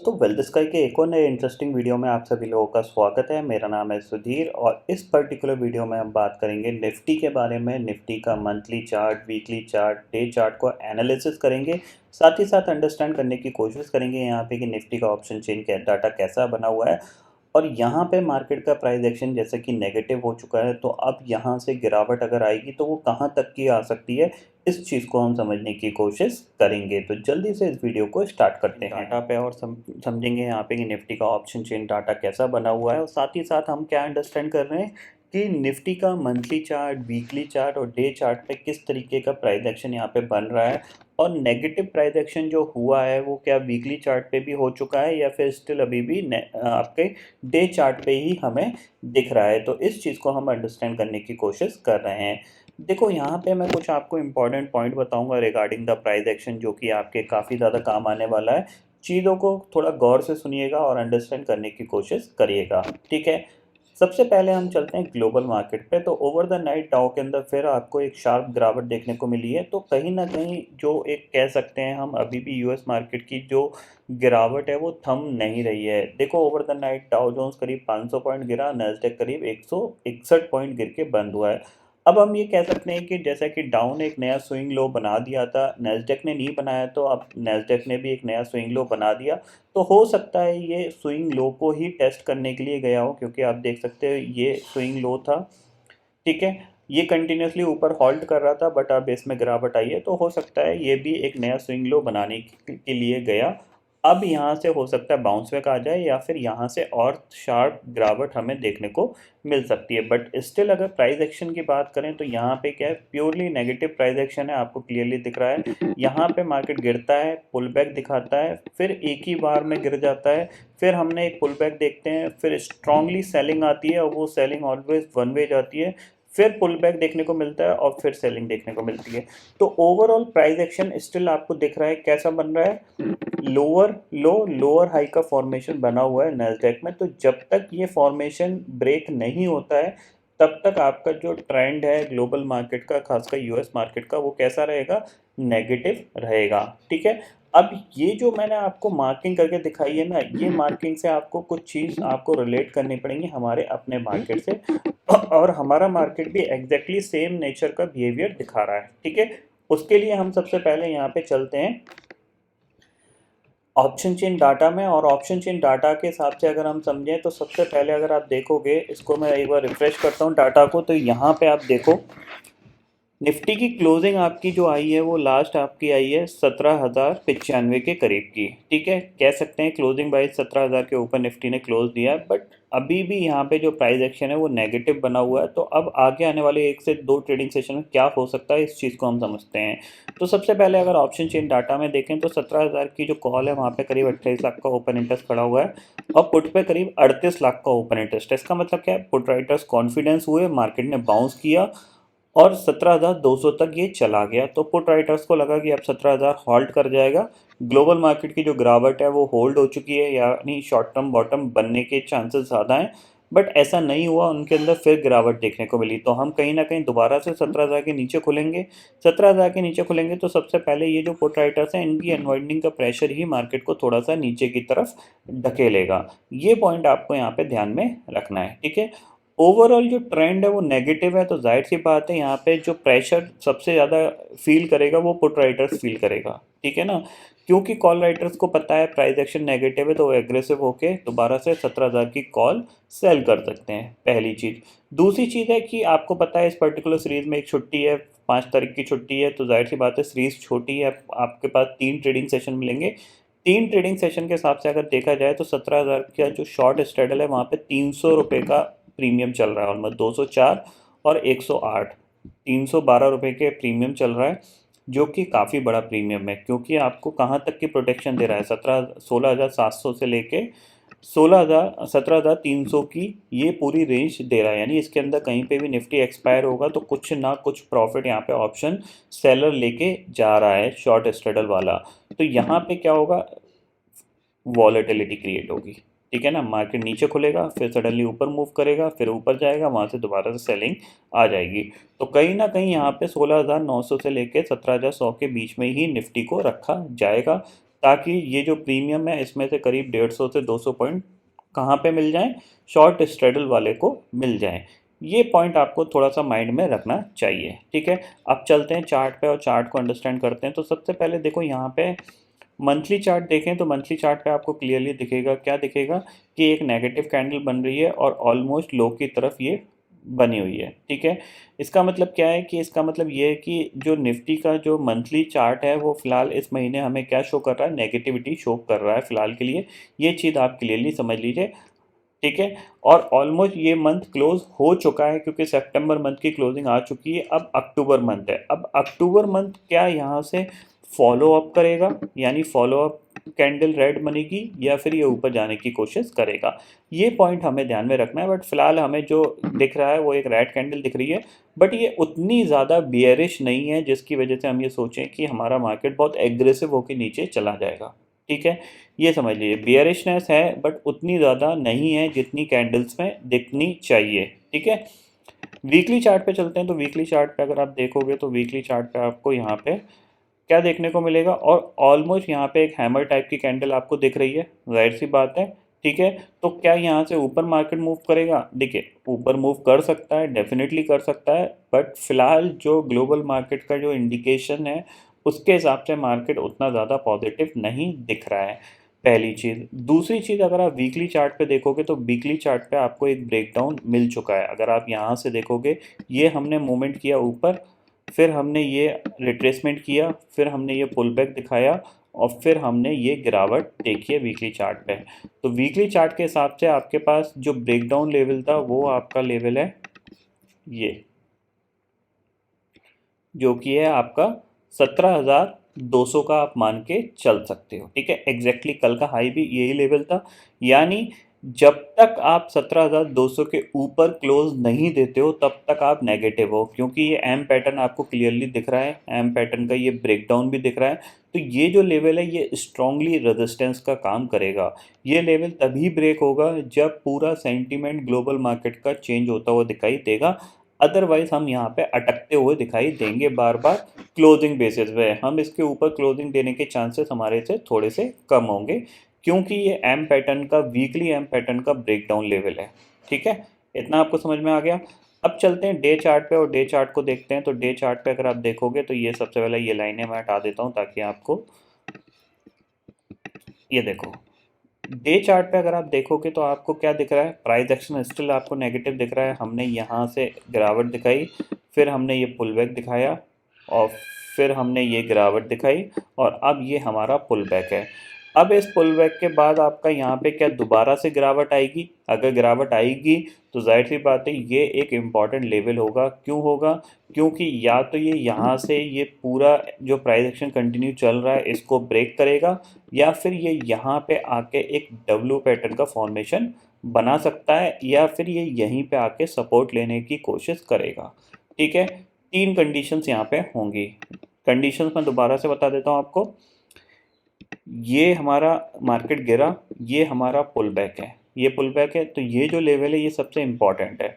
दोस्तों wealth sky के एक और नए इंटरेस्टिंग वीडियो में आप सभी लोगों का स्वागत है। मेरा नाम है सुधीर और इस पर्टिकुलर वीडियो में हम बात करेंगे निफ्टी के बारे में। निफ्टी का monthly chart, weekly chart, day chart को एनालिसिस करेंगे। साथ ही साथ अंडरस्टैंड करने की कोशिश करेंगे यहाँ पे कि निफ्टी का ऑप्शन चेन का डाटा कैसा बना हुआ है और यहाँ पे मार्केट का प्राइस एक्शन जैसे कि नेगेटिव हो चुका है, तो अब यहाँ से गिरावट अगर आएगी तो वो कहाँ तक की आ सकती है, इस चीज़ को हम समझने की कोशिश करेंगे। तो जल्दी से इस वीडियो को स्टार्ट करते हैं डाटा पे और समझेंगे यहाँ पे कि निफ्टी का ऑप्शन चेन डाटा कैसा बना हुआ है और साथ ही साथ हम क्या अंडरस्टैंड कर रहे हैं कि निफ्टी का मंथली चार्ट, वीकली चार्ट और डे चार्ट पे किस तरीके का प्राइस एक्शन यहाँ पे बन रहा है और नेगेटिव प्राइस एक्शन जो हुआ है वो क्या वीकली चार्ट पे भी हो चुका है या फिर स्टिल अभी भी आपके डे चार्ट पे ही हमें दिख रहा है। तो इस चीज़ को हम अंडरस्टैंड करने की कोशिश कर रहे हैं। देखो यहाँ पे मैं कुछ आपको इम्पॉर्टेंट पॉइंट बताऊंगा रिगार्डिंग द प्राइस एक्शन, जो कि आपके काफ़ी ज़्यादा काम आने वाला है। चीज़ों को थोड़ा गौर से सुनिएगा और अंडरस्टैंड करने की कोशिश करिएगा, ठीक है। सबसे पहले हम चलते हैं ग्लोबल मार्केट पे। तो ओवर द नाइट डाउ के अंदर फिर आपको एक शार्प गिरावट देखने को मिली है। तो कहीं ना कहीं जो एक कह सकते हैं हम, अभी भी यूएस मार्केट की जो गिरावट है वो थम नहीं रही है। देखो over the night Dow Jones करीब 500 पॉइंट गिरा, नैस्डैक करीब 161 पॉइंट गिर के बंद हुआ है। अब हम ये कह सकते हैं कि जैसा कि डाउन एक नया स्विंग लो बना दिया था, नैस्डैक ने नहीं बनाया, तो अब नैस्डैक ने भी एक नया स्विंग लो बना दिया। तो हो सकता है ये स्विंग लो को ही टेस्ट करने के लिए गया हो, क्योंकि आप देख सकते हो ये स्विंग लो था, ठीक है। ये कंटिन्यूसली ऊपर हॉल्ट कर रहा था बट अब इसमें गिरावट आई है, तो हो सकता है ये भी एक नया स्विंग लो बनाने के लिए गया। अब यहाँ से हो सकता है बाउंस बैक आ जाए या फिर यहाँ से और शार्प गिरावट हमें देखने को मिल सकती है। बट स्टिल अगर प्राइस एक्शन की बात करें तो यहाँ पे क्या है, प्योरली नेगेटिव प्राइस एक्शन है। आपको क्लियरली दिख रहा है यहाँ पे मार्केट गिरता है, पुल बैक दिखाता है, फिर एक ही बार में गिर जाता है, फिर हमने एक पुल बैक देखते हैं, फिर स्ट्रांगली सेलिंग आती है और वो सेलिंग ऑलवेज वन वे जाती है, फिर पुल बैक देखने को मिलता है और फिर सेलिंग देखने को मिलती है। तो ओवरऑल प्राइस एक्शन स्टिल आपको दिख रहा है कैसा बन रहा है, लोअर लो लोअर हाई का फॉर्मेशन बना हुआ है नैस्डैक में। तो जब तक ये फॉर्मेशन ब्रेक नहीं होता है तब तक आपका जो ट्रेंड है ग्लोबल मार्केट का, खासकर यूएस मार्केट का, वो कैसा रहेगा, नेगेटिव रहेगा, ठीक है। अब ये जो मैंने आपको मार्किंग करके दिखाई है ना, ये मार्किंग से आपको कुछ चीज़ आपको रिलेट करनी पड़ेंगी हमारे अपने मार्केट से, और हमारा मार्केट भी एग्जैक्टली सेम नेचर का बिहेवियर दिखा रहा है, ठीक है। उसके लिए हम सबसे पहले यहाँ पे चलते हैं ऑप्शन चेन डाटा में, और ऑप्शन चेन डाटा के हिसाब से अगर हम समझें तो सबसे पहले अगर आप देखोगे, इसको मैं एक बार रिफ्रेश करता हूँ डाटा को, तो यहाँ पे आप देखो निफ्टी की क्लोजिंग आपकी जो आई है वो लास्ट आपकी आई है 17,095 के करीब की, ठीक है। कह सकते हैं क्लोजिंग बाइस 17,000 के ऊपर निफ्टी ने क्लोज दिया है, बट अभी भी यहाँ पे जो प्राइस एक्शन है वो नेगेटिव बना हुआ है। तो अब आगे आने वाले 1 से 2 ट्रेडिंग सेशन में क्या हो सकता है, इस चीज़ को हम समझते हैं। तो सबसे पहले अगर ऑप्शन चेन डाटा में देखें तो 17,000 की जो कॉल है वहाँ पे करीब 28 लाख का ओपन इंटरेस्ट खड़ा हुआ है और पुट पे करीब 38 लाख का ओपन इंटरेस्ट है। इसका मतलब क्या है, पुट राइटर्स कॉन्फिडेंस हुए, मार्केट ने बाउंस किया और 17,200 तक ये चला गया। तो पुट राइटर्स को लगा कि अब 17,000 हॉल्ट कर जाएगा, ग्लोबल मार्केट की जो गिरावट है वो होल्ड हो चुकी है, यानी शॉर्ट टर्म बॉटम बनने के चांसेस ज़्यादा हैं। बट ऐसा नहीं हुआ, उनके अंदर फिर गिरावट देखने को मिली। तो हम कहीं ना कहीं दोबारा से 17,000 के नीचे खुलेंगे। 17,000 के नीचे खुलेंगे तो सबसे पहले ये जो पुट राइटर्स हैं इनकी अनवाइंडिंग का प्रेशर ही मार्केट को थोड़ा सा नीचे की तरफ ढकेलेगा। ये पॉइंट आपको यहाँ पे ध्यान में रखना है, ठीक है। ओवरऑल जो ट्रेंड है वो नेगेटिव है, तो जाहिर सी बात है यहाँ पे जो प्रेशर सबसे ज़्यादा फील करेगा वो पुट राइटर्स फील करेगा, ठीक है ना। क्योंकि कॉल राइटर्स को पता है प्राइस एक्शन नेगेटिव है, तो वो एग्रेसिव होके दोबारा से 17,000 की कॉल सेल कर सकते हैं, पहली चीज़। दूसरी चीज़ है कि आपको पता है इस पर्टिकुलर सीरीज़ में एक छुट्टी है, 5 तारीख की छुट्टी है, तो जाहिर सी बात है सीरीज़ छोटी है, आपके पास 3 ट्रेडिंग सेशन मिलेंगे। 3 ट्रेडिंग सेशन के हिसाब से अगर देखा जाए तो 17,000 का जो शॉर्ट स्ट्रेडल है वहाँ पे 300 रुपये का प्रीमियम चल रहा है, ऑलमोस्ट 204 और 108, 312 रुपये के प्रीमियम चल रहा है, जो कि काफ़ी बड़ा प्रीमियम है। क्योंकि आपको कहाँ तक की प्रोटेक्शन दे रहा है, 16,700 से लेके 17,300 की ये पूरी रेंज दे रहा है। यानी इसके अंदर कहीं पे भी निफ्टी एक्सपायर होगा तो कुछ ना कुछ प्रॉफिट यहाँ पे ऑप्शन सेलर लेके जा रहा है, शॉर्ट स्ट्रेडल वाला। तो यहाँ पे क्या होगा, वॉलेटिलिटी क्रिएट होगी, ठीक है ना। मार्केट नीचे खुलेगा, फिर सडनली ऊपर मूव करेगा, फिर ऊपर जाएगा, वहाँ से दोबारा से सेलिंग आ जाएगी। तो कहीं ना कहीं यहाँ पे 16,900 से लेके 17,100 के बीच में ही निफ्टी को रखा जाएगा, ताकि ये जो प्रीमियम है इसमें से करीब 150 से 200 पॉइंट कहाँ पे मिल जाएं, शॉर्ट स्ट्रेडल वाले को मिल जाएं। ये पॉइंट आपको थोड़ा सा माइंड में रखना चाहिए, ठीक है। अब चलते हैं चार्ट पे और चार्ट को अंडरस्टैंड करते हैं। तो सबसे पहले देखो यहाँ पे मंथली चार्ट देखें तो मंथली चार्ट पे आपको क्लियरली दिखेगा, क्या दिखेगा कि एक नेगेटिव कैंडल बन रही है और ऑलमोस्ट लो की तरफ ये बनी हुई है, ठीक है। इसका मतलब क्या है कि इसका मतलब ये है कि जो निफ्टी का जो मंथली चार्ट है वो फिलहाल इस महीने हमें क्या शो कर रहा है, नेगेटिविटी शो कर रहा है फिलहाल के लिए। ये चीज़ आप क्लियरली समझ लीजिए, ठीक है। और ऑलमोस्ट ये मंथ क्लोज हो चुका है क्योंकि सितंबर मंथ की क्लोजिंग आ चुकी है। अब अक्टूबर मंथ है, अब अक्टूबर मंथ क्या यहाँ से फॉलो अप करेगा, यानी फॉलो अप कैंडल रेड बनेगी या फिर ये ऊपर जाने की कोशिश करेगा, ये पॉइंट हमें ध्यान में रखना है। बट फिलहाल हमें जो दिख रहा है वो एक रेड कैंडल दिख रही है, बट ये उतनी ज़्यादा बियरिश नहीं है जिसकी वजह से हम ये सोचें कि हमारा मार्केट बहुत एग्रेसिव होकर नीचे चला जाएगा, ठीक है। ये समझ लीजिए बियरिशनेस है बट उतनी ज़्यादा नहीं है जितनी कैंडल्स में दिखनी चाहिए, ठीक है। वीकली चार्ट पे चलते हैं। तो वीकली चार्ट पे अगर आप देखोगे तो वीकली चार्ट पे आपको यहाँ पे क्या देखने को मिलेगा, और ऑलमोस्ट यहाँ पे एक हैमर टाइप की कैंडल आपको दिख रही है, जाहिर सी बात है, ठीक है। तो क्या यहाँ से ऊपर मार्केट मूव करेगा? देखिए ऊपर मूव कर सकता है, डेफिनेटली कर सकता है, बट फिलहाल जो ग्लोबल मार्केट का जो इंडिकेशन है उसके हिसाब से मार्केट उतना ज़्यादा पॉजिटिव नहीं दिख रहा है, पहली चीज़। दूसरी चीज़, अगर आप वीकली चार्ट पे देखोगे तो वीकली चार्ट पे आपको एक ब्रेकडाउन मिल चुका है। अगर आप यहाँ से देखोगे, ये हमने मूवमेंट किया ऊपर, फिर हमने ये रिट्रेसमेंट किया, फिर हमने ये पुल बैक दिखाया, और फिर हमने ये गिरावट देखी है वीकली चार्ट पे। तो वीकली चार्ट के हिसाब से आपके पास जो ब्रेकडाउन लेवल था वो आपका लेवल है ये, जो कि है आपका 17,200 का आप मान के चल सकते हो, ठीक है। एग्जैक्टली कल का हाई भी यही लेवल था, यानी जब तक आप 17,200 के ऊपर क्लोज नहीं देते हो तब तक आप नेगेटिव हो, क्योंकि ये एम पैटर्न आपको क्लियरली दिख रहा है, एम पैटर्न का ये ब्रेकडाउन भी दिख रहा है। तो ये जो लेवल है ये स्ट्रांगली रेजिस्टेंस का काम करेगा। ये लेवल तभी ब्रेक होगा जब पूरा सेंटीमेंट ग्लोबल मार्केट का चेंज होता हुआ दिखाई देगा, अदरवाइज हम यहाँ पे अटकते हुए दिखाई देंगे बार बार क्लोजिंग बेसिस पे। हम इसके ऊपर क्लोजिंग देने के चांसेस हमारे से थोड़े से कम होंगे, क्योंकि ये एम पैटर्न का, वीकली एम पैटर्न का ब्रेकडाउन लेवल है, ठीक है। इतना आपको समझ में आ गया। अब चलते हैं डे चार्ट पे और डे चार्ट को देखते हैं। तो डे चार्ट पे अगर आप देखोगे तो ये सबसे पहले ये लाइनें मैं हटा देता हूँ ताकि आपको ये देखो, डे चार्ट पे अगर आप देखोगे तो आपको क्या दिख रहा है, प्राइस एक्शन स्टिल आपको नेगेटिव दिख रहा है। हमने यहाँ से गिरावट दिखाई, फिर हमने ये पुल बैक दिखाया, और फिर हमने ये गिरावट दिखाई, और अब ये हमारा पुल बैक है। अब इस पुल बैक के बाद आपका यहाँ पे क्या दोबारा से गिरावट आएगी? अगर गिरावट आएगी तो जाहिर सी बात है ये एक इम्पॉर्टेंट लेवल होगा। क्यों होगा? क्योंकि या तो ये यहाँ से ये पूरा जो प्राइस एक्शन कंटिन्यू चल रहा है इसको ब्रेक करेगा, या फिर ये यहाँ पे आके एक डब्ल्यू पैटर्न का फॉर्मेशन बना सकता है, या फिर ये यहीं पे आके सपोर्ट लेने की कोशिश करेगा, ठीक है। तीन कंडीशंस यहाँ पे होंगी। कंडीशंस मैं दोबारा से बता देता हूँ आपको। ये हमारा मार्केट गिरा, ये हमारा पुल बैक है, ये पुल बैक है, तो ये जो लेवल है ये सबसे इम्पॉर्टेंट है।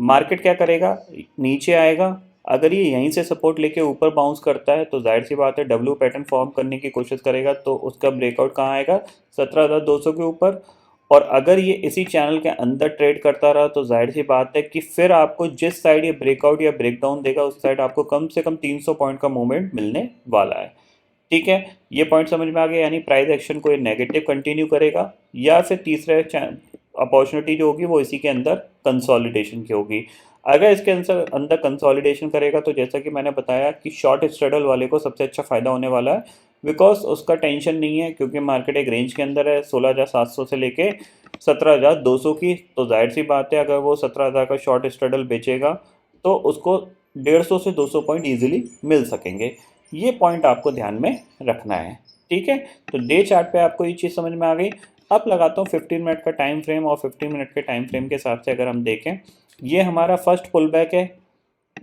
मार्केट क्या करेगा? नीचे आएगा, अगर ये यहीं से सपोर्ट लेके ऊपर बाउंस करता है तो जाहिर सी बात है डब्ल्यू पैटर्न फॉर्म करने की कोशिश करेगा, तो उसका ब्रेकआउट कहाँ आएगा? 17,200 के ऊपर। और अगर ये इसी चैनल के अंदर ट्रेड करता रहा तो जाहिर सी बात है कि फिर आपको जिस साइड ये ब्रेकआउट या ब्रेकडाउन देगा उस साइड आपको कम से कम 300 पॉइंट का मूवमेंट मिलने वाला है, ठीक है। ये पॉइंट समझ में आ गया, यानी प्राइस एक्शन को ये नेगेटिव कंटिन्यू करेगा, या फिर तीसरे अपॉर्चुनिटी जो होगी वो इसी के अंदर कंसोलिडेशन की होगी। अगर इसके अंदर कंसोलिडेशन करेगा तो जैसा कि मैंने बताया कि शॉर्ट स्ट्रेडल वाले को सबसे अच्छा फ़ायदा होने वाला है, बिकॉज उसका टेंशन नहीं है, क्योंकि मार्केट एक रेंज के अंदर है 16,700 से लेके 17,200 की। तो जाहिर सी बात है अगर वो 17,000 का शॉर्ट स्ट्रेडल बेचेगा तो उसको 150 से 200 पॉइंट ईजिली मिल सकेंगे। ये पॉइंट आपको ध्यान में रखना है, ठीक है। तो डे चार्ट पे आपको ये चीज़ समझ में आ गई। अब लगाता हूँ 15 मिनट का टाइम फ्रेम, और 15 मिनट के टाइम फ्रेम के हिसाब से अगर हम देखें, ये हमारा फर्स्ट पुल बैक है।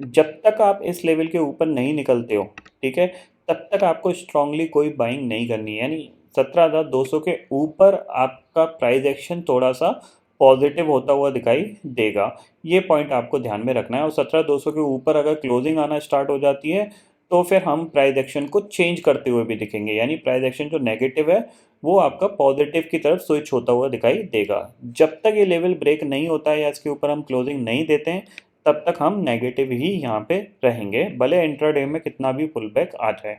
जब तक आप इस लेवल के ऊपर नहीं निकलते हो, ठीक है, तब तक आपको स्ट्रांगली कोई बाइंग नहीं करनी है, यानी 17,200 के ऊपर आपका प्राइस एक्शन थोड़ा सा पॉजिटिव होता हुआ दिखाई देगा। ये पॉइंट आपको ध्यान में रखना है। और 17,200 के ऊपर अगर क्लोजिंग आना स्टार्ट हो जाती है तो फिर हम प्राइस एक्शन को चेंज करते हुए भी दिखेंगे, यानी प्राइस एक्शन जो नेगेटिव है वो आपका पॉजिटिव की तरफ स्विच होता हुआ दिखाई देगा। जब तक ये लेवल ब्रेक नहीं होता है या इसके ऊपर हम क्लोजिंग नहीं देते हैं तब तक हम नेगेटिव ही यहाँ पे रहेंगे, भले इंट्राडे में कितना भी पुल बैक आ जाए।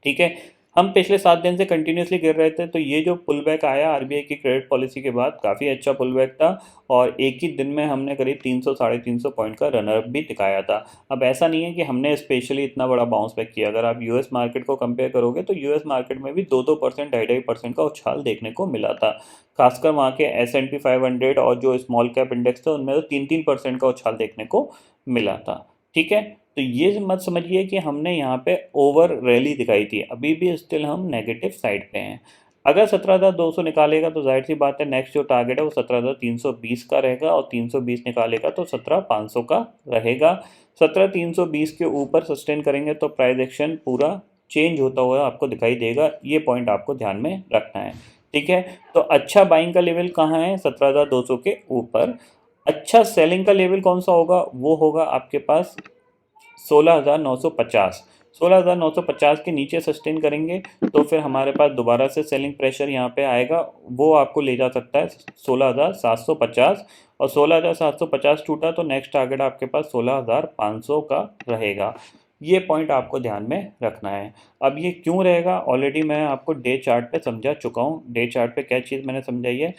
ठीक है, हम पिछले 7 दिन से कंटिन्यूसली गिर रहे थे, तो ये जो पुल बैक आया आरबीआई की क्रेडिट पॉलिसी के बाद काफ़ी अच्छा पुल बैक था और एक ही दिन में हमने करीब 300 साढ़े 300 पॉइंट का रनअप भी दिखाया था। अब ऐसा नहीं है कि हमने स्पेशली इतना बड़ा बाउंस बैक किया, अगर आप यूएस मार्केट को कंपेयर करोगे तो यूएस मार्केट में भी 2-2% 2.5% का उछाल देखने को मिला था। खासकर वहाँ के S&P 500 और जो स्मॉल कैप इंडेक्स थे उनमें तो 3-3% का उछाल देखने को मिला था। ठीक है, तो ये मत समझिए कि हमने यहाँ पे ओवर रैली दिखाई थी, अभी भी स्टिल हम नेगेटिव साइड पे हैं। अगर 17,200 निकालेगा तो जाहिर सी बात है नेक्स्ट जो टारगेट है वो 17,320 का रहेगा और 320 निकालेगा तो 17,500 का रहेगा। 17,320 के ऊपर सस्टेन करेंगे तो प्राइस एक्शन पूरा चेंज होता हुआ आपको दिखाई देगा, ये पॉइंट आपको ध्यान में रखना है। ठीक है, तो अच्छा बाइंग का लेवल कहाँ है? 17,200 के ऊपर। अच्छा सेलिंग का लेवल कौन सा होगा? वो होगा आपके पास 16,950। 16,950 के नीचे सस्टेन करेंगे तो फिर हमारे पास दोबारा से सेलिंग प्रेशर यहाँ पे आएगा, वो आपको ले जा सकता है 16,750 और 16,750 टूटा तो नेक्स्ट टारगेट आपके पास 16,500 का रहेगा। ये पॉइंट आपको ध्यान में रखना है। अब ये क्यों रहेगा ऑलरेडी मैं आपको डे चार्ट पे समझा चुका हूँ। डे चार्ट पे क्या चीज़ मैंने समझाई है,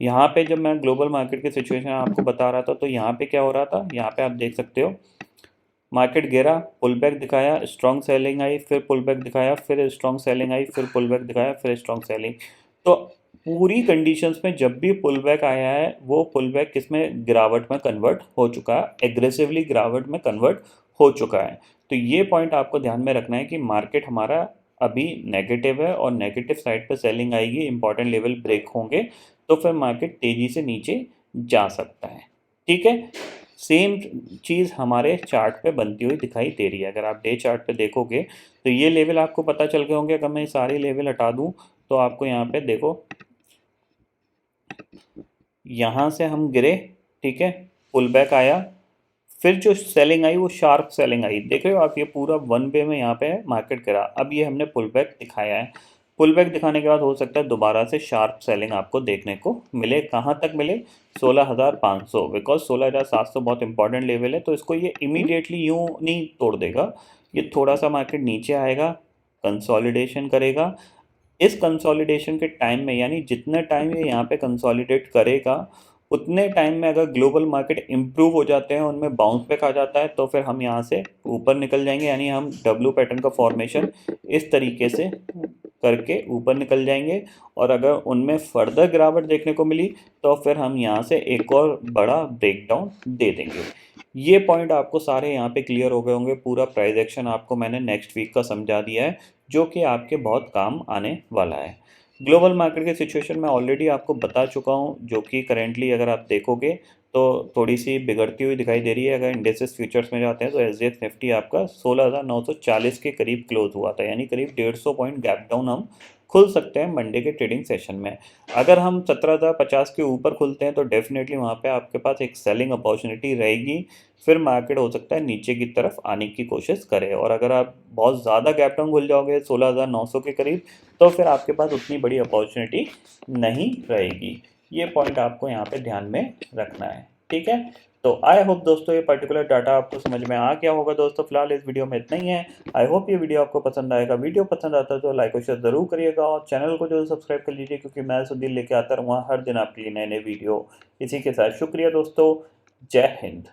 यहाँ पे जब मैं ग्लोबल मार्केट की सिचुएशन आपको बता रहा था तो यहाँ पे क्या हो रहा था, यहाँ पे आप देख सकते हो मार्केट गिरा, पुल बैक दिखाया, स्ट्रॉन्ग सेलिंग आई, फिर पुल बैक दिखाया, फिर स्ट्रॉन्ग सेलिंग आई, फिर पुल बैक दिखाया, फिर स्ट्रॉन्ग सेलिंग। तो पूरी कंडीशंस में जब भी पुल बैक आया है वो पुल बैक किस में, गिरावट में कन्वर्ट हो चुका है, एग्रेसिवली गिरावट में कन्वर्ट हो चुका है। तो ये पॉइंट आपको ध्यान में रखना है कि मार्केट हमारा अभी नेगेटिव है और नेगेटिव साइड पर सेलिंग आएगी, इंपॉर्टेंट लेवल ब्रेक होंगे तो फिर मार्केट तेज़ी से नीचे जा सकता है। ठीक है, सेम चीज़ हमारे चार्ट पे बनती हुई दिखाई दे रही है। अगर आप डे चार्ट पे देखोगे तो ये लेवल आपको पता चल गए होंगे। अगर मैं सारे लेवल हटा दूं तो आपको यहाँ पे देखो, यहाँ से हम गिरे, ठीक है, पुल बैक आया, फिर जो सेलिंग आई वो शार्प सेलिंग आई, देख रहे हो आप, ये पूरा वन वे में यहाँ पे मार्केट गिरा। अब ये हमने पुल बैक दिखाया है, पुल बैक दिखाने के बाद हो सकता है दोबारा से शार्प सेलिंग आपको देखने को मिले। कहाँ तक मिले? 16,500, बिकॉज 16,700 बहुत इंपॉर्टेंट लेवल है, तो इसको ये इमीडिएटली यूँ नहीं तोड़ देगा, ये थोड़ा सा मार्केट नीचे आएगा, कंसोलिडेशन करेगा। इस कंसोलिडेशन के टाइम में, यानी जितने टाइम ये यहाँ पे कंसोलिडेट करेगा उतने टाइम में अगर ग्लोबल मार्केट इम्प्रूव हो जाते हैं, उनमें बाउंस बैक आ जाता है, तो फिर हम यहाँ से ऊपर निकल जाएंगे, यानी हम डब्ल्यू पैटर्न का फॉर्मेशन इस तरीके से करके ऊपर निकल जाएंगे। और अगर उनमें फर्दर गिरावट देखने को मिली तो फिर हम यहाँ से एक और बड़ा ब्रेकडाउन दे देंगे। ये पॉइंट आपको सारे यहाँ पे क्लियर हो गए होंगे। पूरा प्राइस एक्शन आपको मैंने नेक्स्ट वीक का समझा दिया है, जो कि आपके बहुत काम आने वाला है। ग्लोबल मार्केट की सिचुएशन मैं ऑलरेडी आपको बता चुका हूँ, जो कि करेंटली अगर आप देखोगे तो थोड़ी सी बिगड़ती हुई दिखाई दे रही है। अगर इंडेक्सेस फ्यूचर्स में जाते हैं तो SGX निफ्टी आपका 16,940 के करीब क्लोज हुआ था, यानी करीब 150 पॉइंट गैप डाउन हम खुल सकते हैं मंडे के ट्रेडिंग सेशन में। अगर हम 17,050 के ऊपर खुलते हैं तो डेफिनेटली वहाँ पे आपके पास एक सेलिंग अपॉर्चुनिटी रहेगी, फिर मार्केट हो सकता है नीचे की तरफ आने की कोशिश करे। और अगर आप बहुत ज़्यादा गैप डाउन खुल जाओगे 16,900 के करीब तो फिर आपके पास उतनी बड़ी अपॉर्चुनिटी नहीं रहेगी। ये पॉइंट आपको यहाँ पे ध्यान में रखना है। ठीक है, तो आई होप दोस्तों ये पर्टिकुलर डाटा आपको समझ में आ गया होगा। दोस्तों फिलहाल इस वीडियो में इतना ही है। आई होप ये वीडियो आपको पसंद आएगा। वीडियो पसंद आता है तो लाइक और शेयर ज़रूर करिएगा और चैनल को जो सब्सक्राइब कर लीजिए, क्योंकि मैं सुधीर लेके आता रहूँगा हर दिन आपके लिए नए नए वीडियो। इसी के साथ शुक्रिया दोस्तों, जय हिंद।